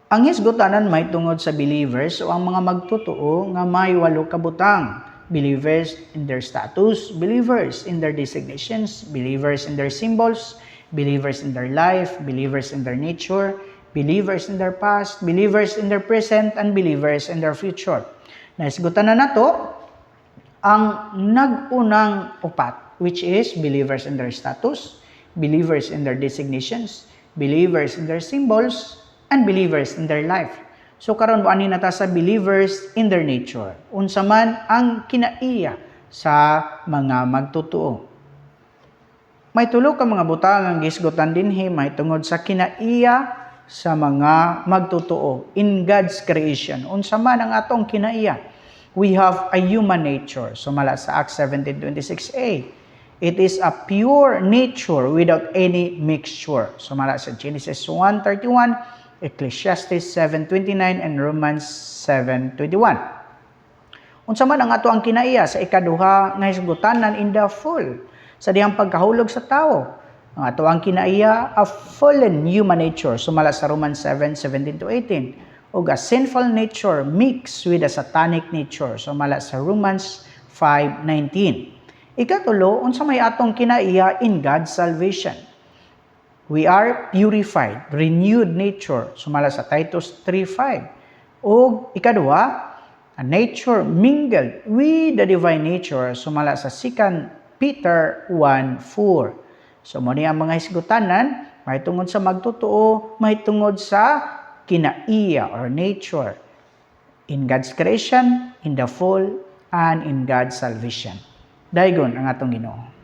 Ang hisgotanan may tungod sa believers o ang mga magtotoo nga may 8 kabutang. Believers in their status, believers in their designations, believers in their symbols, believers in their life, believers in their nature, believers in their past, believers in their present, and believers in their future. Nahisgotanan nato ang nag-unang upat, which is believers in their status, believers in their designations, believers in their symbols, and believers in their life. So karon ani nata sa believers in their nature. Unsa man ang kinaiya sa mga magtotoo. May tulo ka mga butang ang gisgotan dinhi may tungod sa kinaiya sa mga magtotoo in God's creation. Unsa man ang atong kinaiya? We have a human nature. Sumala sa Acts 17:26a. It is a pure nature without any mixture. Sumala sa Genesis 1:31, Ecclesiastes 7:29, and Romans 7:21. Unsa man ang ato ang kinaiya sa ikaduha nga hisgotanan in the full sa dihang pagkahulog sa tawo. Ang ato ang kinaiya a fallen human nature sumala sa Romans 7:17-18 ug a sinful nature mixed with a satanic nature sumala sa Romans 5:19. Ikatulo, unsa may atong kinaiya in God's salvation. We are purified, renewed nature, sumala sa Titus 3:5. O ikaduha, a nature mingled with the divine nature, sumala sa 2 Peter 1:4. So mo ni ang mga hisgotanan, may tungod sa magtotoo, may tungod sa kinaiya or nature in God's creation, in the fall, and in God's salvation. Daygon ang atong Ginoo.